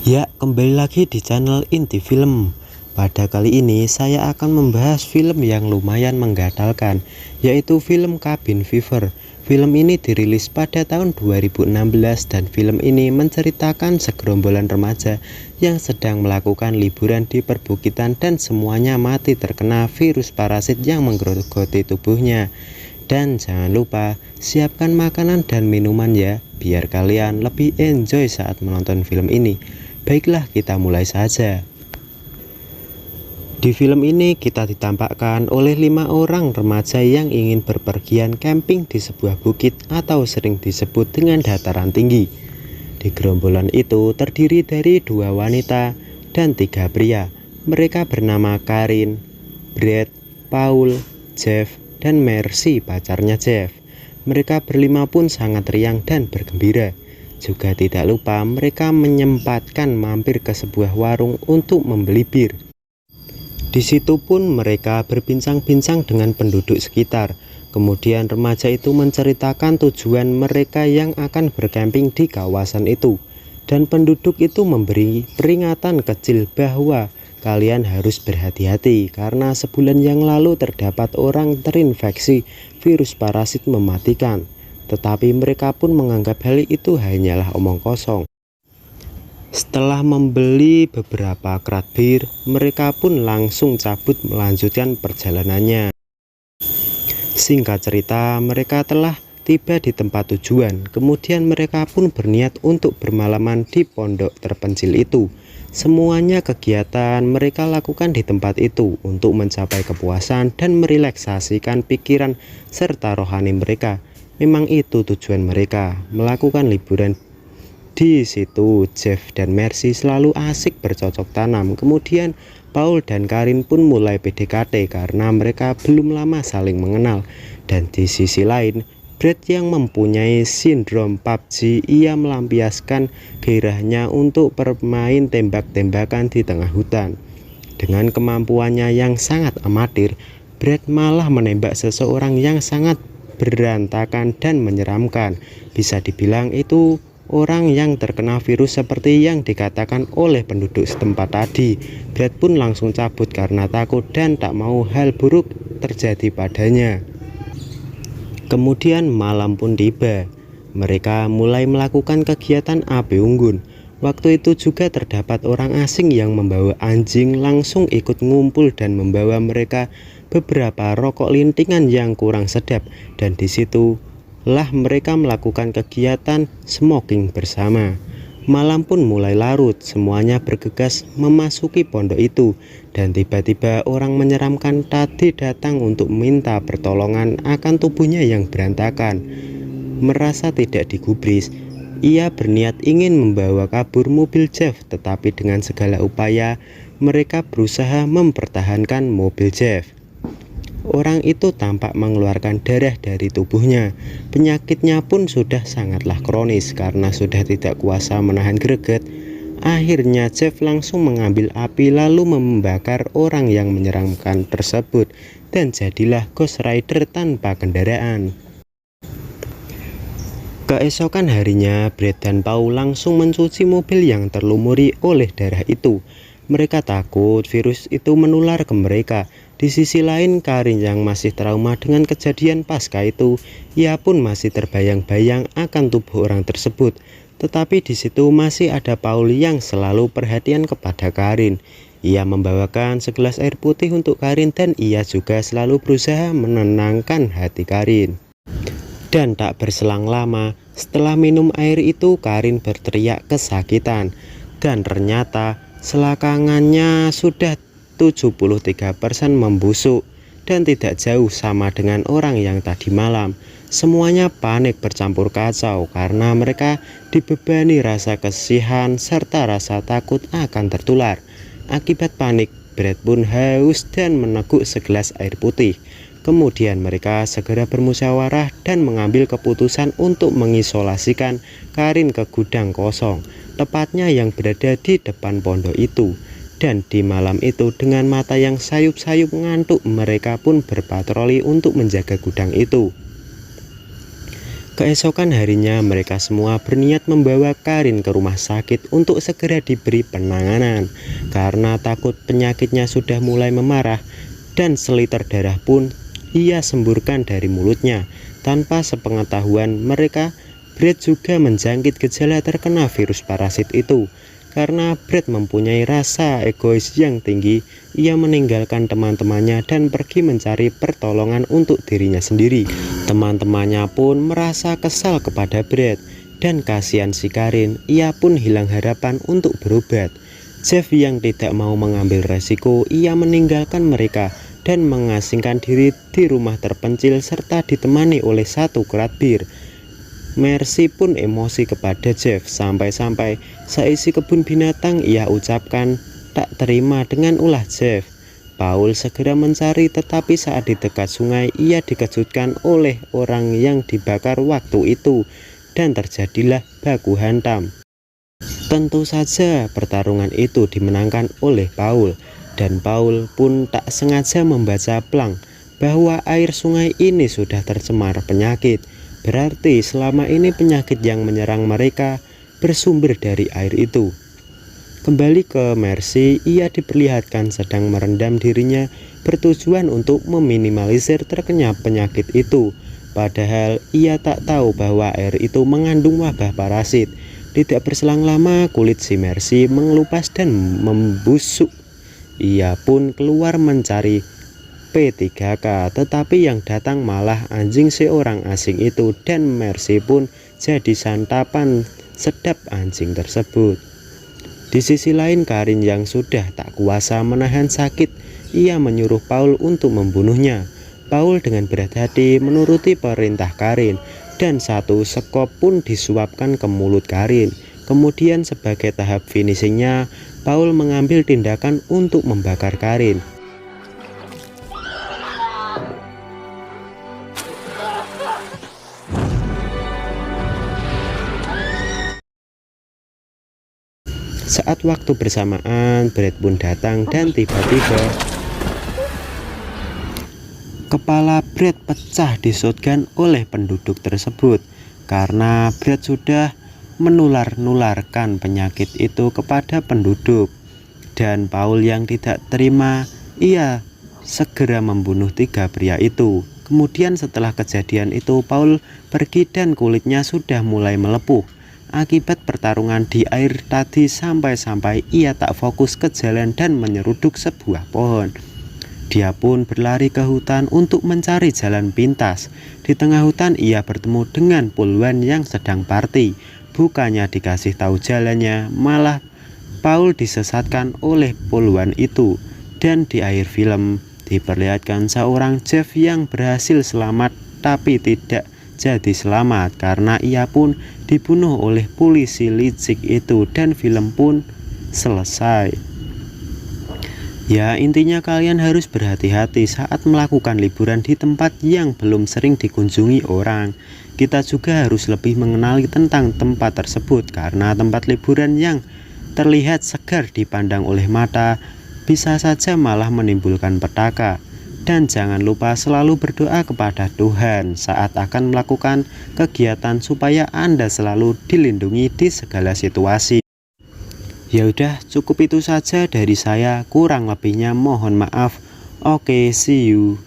Ya, kembali lagi di channel Inti Film. Pada kali ini saya akan membahas film yang lumayan menggatalkan, yaitu film Cabin Fever. Film ini dirilis pada tahun 2016 dan film ini menceritakan segerombolan remaja yang sedang melakukan liburan di perbukitan dan semuanya mati terkena virus parasit yang menggerogoti tubuhnya. Dan jangan lupa siapkan makanan dan minuman ya, biar kalian lebih enjoy saat menonton film ini. Baiklah, kita mulai saja. Di film ini kita ditampakkan oleh 5 orang remaja yang ingin berpergian camping di sebuah bukit atau sering disebut dengan dataran tinggi. Di gerombolan itu terdiri dari 2 wanita dan 3 pria. Mereka bernama Karin, Brad, Paul, Jeff, dan Mercy, pacarnya Jeff. Mereka berlima pun sangat riang dan bergembira. Juga tidak lupa mereka menyempatkan mampir ke sebuah warung untuk membeli bir. Di situ pun mereka berbincang-bincang dengan penduduk sekitar. Kemudian remaja itu menceritakan tujuan mereka yang akan bercamping di kawasan itu. Dan penduduk itu memberi peringatan kecil bahwa kalian harus berhati-hati karena sebulan yang lalu terdapat orang terinfeksi virus parasit mematikan. Tetapi mereka pun menganggap hal itu hanyalah omong kosong. Setelah membeli beberapa krat bir, mereka pun langsung cabut melanjutkan perjalanannya. Singkat cerita, mereka telah tiba di tempat tujuan. Kemudian mereka pun berniat untuk bermalaman di pondok terpencil itu. Semuanya kegiatan mereka lakukan di tempat itu untuk mencapai kepuasan dan merelaksasikan pikiran serta rohani mereka. Memang itu tujuan mereka, melakukan liburan di situ. Jeff dan Mercy selalu asik bercocok tanam. Kemudian Paul dan Karin pun mulai PDKT karena mereka belum lama saling mengenal. Dan di sisi lain, Brad yang mempunyai sindrom PUBG, ia melampiaskan gairahnya untuk bermain tembak-tembakan di tengah hutan. Dengan kemampuannya yang sangat amatir, Brad malah menembak seseorang yang sangat berantakan dan menyeramkan. Bisa dibilang itu orang yang terkena virus seperti yang dikatakan oleh penduduk setempat tadi. Brad pun langsung cabut karena takut dan tak mau hal buruk terjadi padanya. Kemudian malam pun tiba. Mereka mulai melakukan kegiatan api unggun. Waktu itu juga terdapat orang asing yang membawa anjing langsung ikut ngumpul dan membawa mereka beberapa rokok lintingan yang kurang sedap, dan disitulah mereka melakukan kegiatan smoking bersama. Malam pun mulai larut, semuanya bergegas memasuki pondok itu, dan tiba-tiba orang menyeramkan tadi datang untuk minta pertolongan akan tubuhnya yang berantakan. Merasa tidak digubris, ia berniat ingin membawa kabur mobil Jeff, tetapi dengan segala upaya mereka berusaha mempertahankan mobil Jeff. Orang itu tampak mengeluarkan darah dari tubuhnya. Penyakitnya pun sudah sangatlah kronis karena sudah tidak kuasa menahan greget. Akhirnya Jeff langsung mengambil api lalu membakar orang yang menyeramkan tersebut, dan jadilah Ghost Rider tanpa kendaraan. Keesokan harinya, Brad dan Paul langsung mencuci mobil yang terlumuri oleh darah itu. Mereka takut virus itu menular ke mereka. Di sisi lain, Karin yang masih trauma dengan kejadian pasca itu, ia pun masih terbayang-bayang akan tubuh orang tersebut. Tetapi di situ masih ada Paul yang selalu perhatian kepada Karin. Ia membawakan segelas air putih untuk Karin dan ia juga selalu berusaha menenangkan hati Karin. Dan tak berselang lama, setelah minum air itu Karin berteriak kesakitan. Dan ternyata selakangannya sudah 73% membusuk dan tidak jauh sama dengan orang yang tadi malam. Semuanya panik bercampur kacau karena mereka dibebani rasa kasihan serta rasa takut akan tertular. Akibat panik, Brad pun haus dan meneguk segelas air putih. Kemudian mereka segera bermusyawarah dan mengambil keputusan untuk mengisolasikan Karin ke gudang kosong, tepatnya yang berada di depan pondok itu. Dan di malam itu dengan mata yang sayup-sayup ngantuk, mereka pun berpatroli untuk menjaga gudang itu. Keesokan harinya mereka semua berniat membawa Karin ke rumah sakit untuk segera diberi penanganan karena takut penyakitnya sudah mulai memarah, dan seliter darah pun ia semburkan dari mulutnya. Tanpa sepengetahuan mereka, Brad juga menjangkit gejala terkena virus parasit itu. Karena Brad mempunyai rasa egois yang tinggi, ia meninggalkan teman-temannya dan pergi mencari pertolongan untuk dirinya sendiri. Teman-temannya pun merasa kesal kepada Brad, dan kasihan si Karin, ia pun hilang harapan untuk berobat. Jeff yang tidak mau mengambil resiko, ia meninggalkan mereka dan mengasingkan diri di rumah terpencil serta ditemani oleh satu kerat bir. Mercy pun emosi kepada Jeff, sampai-sampai seisi kebun binatang ia ucapkan tak terima dengan ulah Jeff. Paul segera mencari, tetapi saat di dekat sungai ia dikejutkan oleh orang yang dibakar waktu itu, dan terjadilah baku hantam. Tentu saja pertarungan itu dimenangkan oleh Paul, dan Paul pun tak sengaja membaca plang bahwa air sungai ini sudah tercemar penyakit. Berarti selama ini penyakit yang menyerang mereka bersumber dari air itu. Kembali ke Mercy, ia diperlihatkan sedang merendam dirinya bertujuan untuk meminimalisir terkena penyakit itu. Padahal ia tak tahu bahwa air itu mengandung wabah parasit. Tidak berselang lama kulit si Mercy mengelupas dan membusuk. Ia pun keluar mencari P3K, tetapi yang datang malah anjing seorang asing itu, dan Mercy pun jadi santapan sedap anjing tersebut. Di sisi lain, Karin yang sudah tak kuasa menahan sakit, ia menyuruh Paul untuk membunuhnya. Paul dengan berat hati menuruti perintah Karin, dan satu sekop pun disuapkan ke mulut Karin. Kemudian sebagai tahap finishingnya, Paul mengambil tindakan untuk membakar Karin. Saat waktu bersamaan, Brad pun datang dan tiba-tiba kepala Brad pecah di shotgun oleh penduduk tersebut karena Brad sudah menularkan penyakit itu kepada penduduk. Dan Paul yang tidak terima, ia segera membunuh 3 pria itu. Kemudian setelah kejadian itu, Paul pergi dan kulitnya sudah mulai melepuh akibat pertarungan di air tadi, sampai-sampai ia tak fokus ke jalan dan menyeruduk sebuah pohon. Dia pun berlari ke hutan untuk mencari jalan pintas. Di tengah hutan ia bertemu dengan Pulwan yang sedang party. Bukannya dikasih tahu jalannya, malah Paul disesatkan oleh Pulwan itu. Dan di akhir film diperlihatkan seorang Jeff yang berhasil selamat tapi tidak jadi selamat karena ia pun dibunuh oleh polisi licik itu, dan film pun selesai. Ya, intinya kalian harus berhati-hati saat melakukan liburan di tempat yang belum sering dikunjungi orang. Kita juga harus lebih mengenali tentang tempat tersebut karena tempat liburan yang terlihat segar dipandang oleh mata bisa saja malah menimbulkan petaka. Dan jangan lupa selalu berdoa kepada Tuhan saat akan melakukan kegiatan supaya Anda selalu dilindungi di segala situasi. Ya udah, cukup itu saja dari saya, kurang lebihnya mohon maaf. Oke, see you.